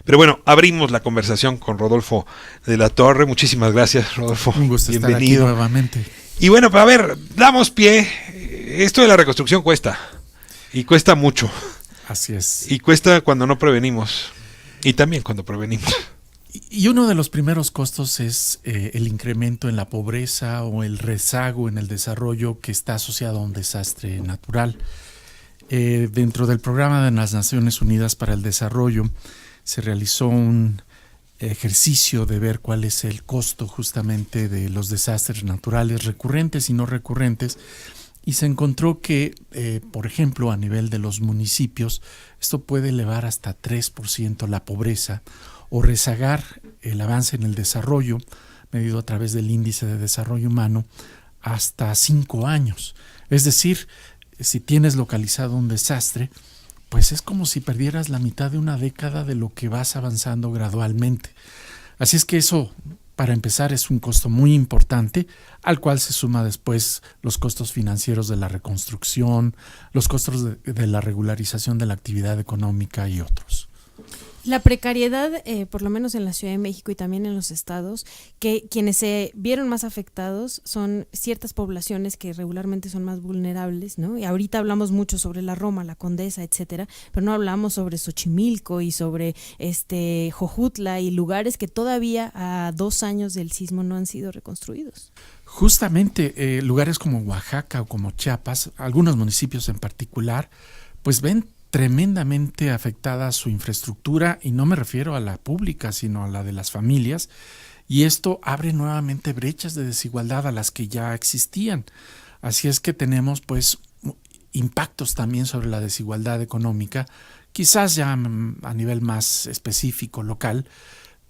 Pero bueno, abrimos la conversación con Rodolfo de la Torre. Muchísimas gracias, Rodolfo. Un gusto Bienvenido. estar aquí nuevamente. Y bueno, a ver, damos pie. Esto de la reconstrucción cuesta. Y cuesta mucho. Así es. Y cuesta cuando no prevenimos. Y también cuando prevenimos. Y uno de los primeros costos es el incremento en la pobreza o el rezago en el desarrollo que está asociado a un desastre natural. Dentro del programa de las Naciones Unidas para el Desarrollo se realizó un ejercicio de ver cuál es el costo justamente de los desastres naturales recurrentes y no recurrentes, y se encontró que, por ejemplo, a nivel de los municipios, esto puede elevar hasta 3% la pobreza o rezagar el avance en el desarrollo, medido a través del índice de desarrollo humano, hasta 5 años. Es decir, si tienes localizado un desastre, pues es como si perdieras la mitad de una década de lo que vas avanzando gradualmente. Así es que eso, para empezar, es un costo muy importante, al cual se suma después los costos financieros de la reconstrucción, los costos de la regularización de la actividad económica y otros. La precariedad, por lo menos en la Ciudad de México y también en los estados, que quienes se vieron más afectados son ciertas poblaciones que regularmente son más vulnerables, ¿no? Y ahorita hablamos mucho sobre la Roma, la Condesa, etcétera, pero no hablamos sobre Xochimilco y sobre Jojutla y lugares que todavía a 2 años del sismo no han sido reconstruidos. Justamente lugares como Oaxaca o como Chiapas, algunos municipios en particular, pues ven tremendamente afectada su infraestructura, y no me refiero a la pública, sino a la de las familias, y esto abre nuevamente brechas de desigualdad a las que ya existían. Así es que tenemos pues impactos también sobre la desigualdad económica, quizás ya a nivel más específico, local,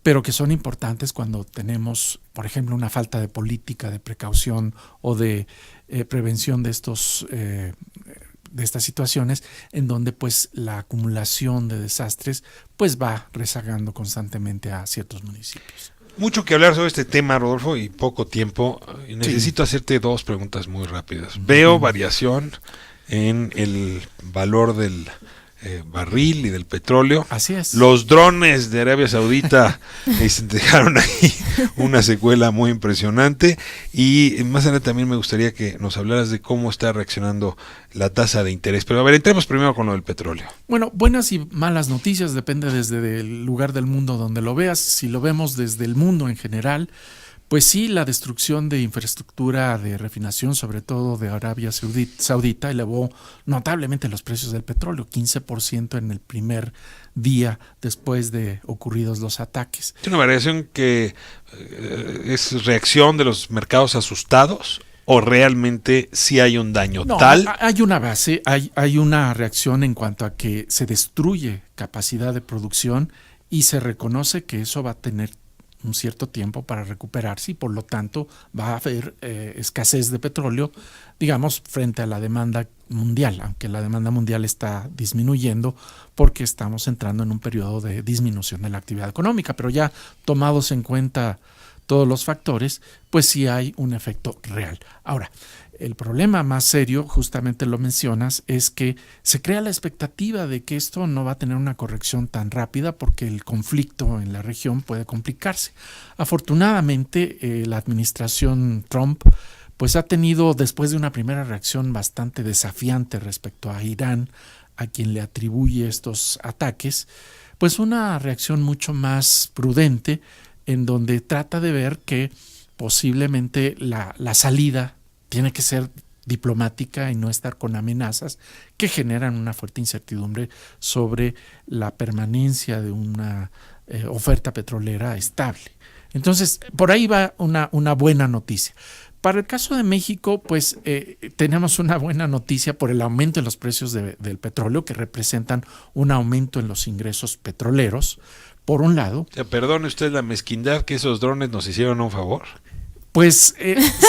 pero que son importantes cuando tenemos, por ejemplo, una falta de política de precaución o de prevención de de estas situaciones, en donde pues la acumulación de desastres pues va rezagando constantemente a ciertos municipios. Mucho que hablar sobre este tema, Rodolfo, y poco tiempo. Necesito hacerte 2 preguntas muy rápidas. Veo variación en el valor del barril y del petróleo. Así es. Los drones de Arabia Saudita dejaron ahí una secuela muy impresionante, y más adelante también me gustaría que nos hablaras de cómo está reaccionando la tasa de interés. Pero a ver, entremos primero con lo del petróleo. Bueno, buenas y malas noticias, depende desde el lugar del mundo donde lo veas. Si lo vemos desde el mundo en general, pues sí, la destrucción de infraestructura de refinación, sobre todo de Arabia Saudita, elevó notablemente los precios del petróleo, 15% en el primer día después de ocurridos los ataques. ¿Es una variación que es reacción de los mercados asustados o realmente sí hay un daño tal? Hay una base, hay una reacción en cuanto a que se destruye capacidad de producción y se reconoce que eso va a tener un cierto tiempo para recuperarse, y por lo tanto va a haber escasez de petróleo, digamos, frente a la demanda mundial, aunque la demanda mundial está disminuyendo porque estamos entrando en un periodo de disminución de la actividad económica, pero ya tomados en cuenta todos los factores, pues sí hay un efecto real. Ahora, el problema más serio, justamente lo mencionas, es que se crea la expectativa de que esto no va a tener una corrección tan rápida porque el conflicto en la región puede complicarse. Afortunadamente, la administración Trump pues ha tenido, después de una primera reacción bastante desafiante respecto a Irán, a quien le atribuye estos ataques, pues una reacción mucho más prudente, en donde trata de ver que posiblemente la salida tiene que ser diplomática y no estar con amenazas que generan una fuerte incertidumbre sobre la permanencia de una oferta petrolera estable. Entonces, por ahí va una buena noticia. Para el caso de México, pues tenemos una buena noticia por el aumento en los precios del petróleo, que representan un aumento en los ingresos petroleros, por un lado. Perdone usted la mezquindad, que esos drones nos hicieron un favor. Pues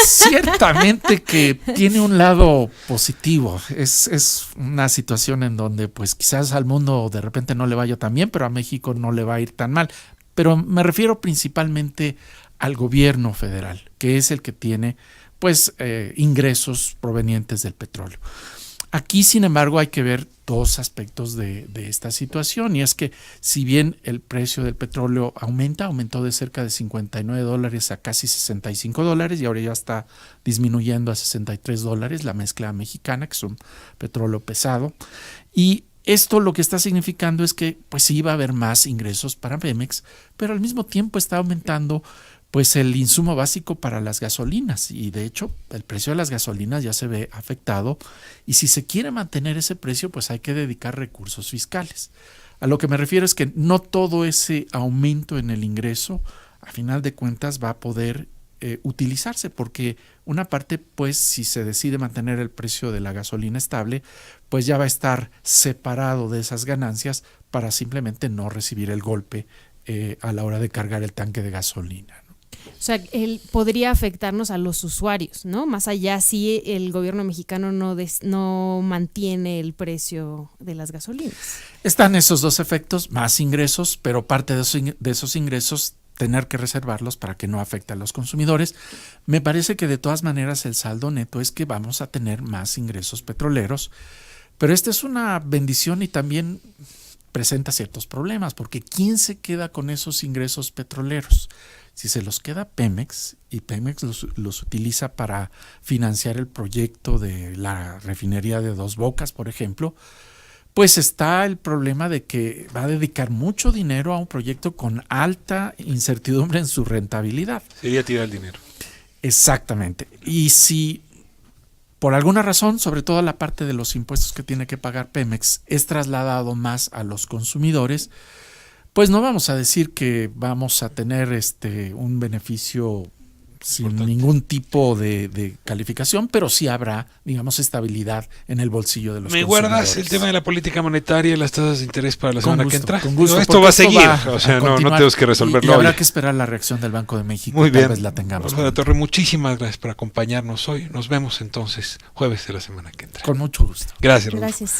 ciertamente que tiene un lado positivo. Es una situación en donde pues quizás al mundo de repente no le vaya tan bien, pero a México no le va a ir tan mal. Pero me refiero principalmente al gobierno federal, que es el que tiene pues ingresos provenientes del petróleo. Aquí, sin embargo, hay que ver dos aspectos de esta situación, y es que si bien el precio del petróleo aumentó de cerca de $59 a casi $65 y ahora ya está disminuyendo a $63 la mezcla mexicana, que es un petróleo pesado, y esto lo que está significando es que pues sí va a haber más ingresos para Pemex, pero al mismo tiempo está aumentando pues el insumo básico para las gasolinas, y de hecho el precio de las gasolinas ya se ve afectado, y si se quiere mantener ese precio pues hay que dedicar recursos fiscales. A lo que me refiero es que no todo ese aumento en el ingreso a final de cuentas va a poder utilizarse, porque una parte pues si se decide mantener el precio de la gasolina estable pues ya va a estar separado de esas ganancias para simplemente no recibir el golpe a la hora de cargar el tanque de gasolina. O sea, él podría afectarnos a los usuarios, ¿no? Más allá si el gobierno mexicano no mantiene el precio de las gasolinas. Están esos dos efectos, más ingresos, pero parte de esos ingresos tener que reservarlos para que no afecte a los consumidores. Me parece que de todas maneras el saldo neto es que vamos a tener más ingresos petroleros, pero esta es una bendición y también presenta ciertos problemas, porque ¿quién se queda con esos ingresos petroleros? Si se los queda Pemex, y Pemex los utiliza para financiar el proyecto de la refinería de Dos Bocas, por ejemplo, pues está el problema de que va a dedicar mucho dinero a un proyecto con alta incertidumbre en su rentabilidad. Sería tirar el dinero. Exactamente. Y si por alguna razón, sobre todo la parte de los impuestos que tiene que pagar Pemex, es trasladado más a los consumidores, pues no vamos a decir que vamos a tener un beneficio sin ningún tipo de calificación, pero sí habrá, digamos, estabilidad en el bolsillo de los consumidores. ¿Me guardas el tema de la política monetaria y las tasas de interés para la semana que entra? Con gusto, esto va a seguir, o sea, no tenemos que resolverlo y habrá hoy. que esperar la reacción del Banco de México. Muy bien. Tal vez la tengamos. Jorge de la Torre, muchísimas gracias por acompañarnos hoy. Nos vemos entonces jueves de la semana que entra. Con mucho gusto. Gracias, Rodolfo. Gracias.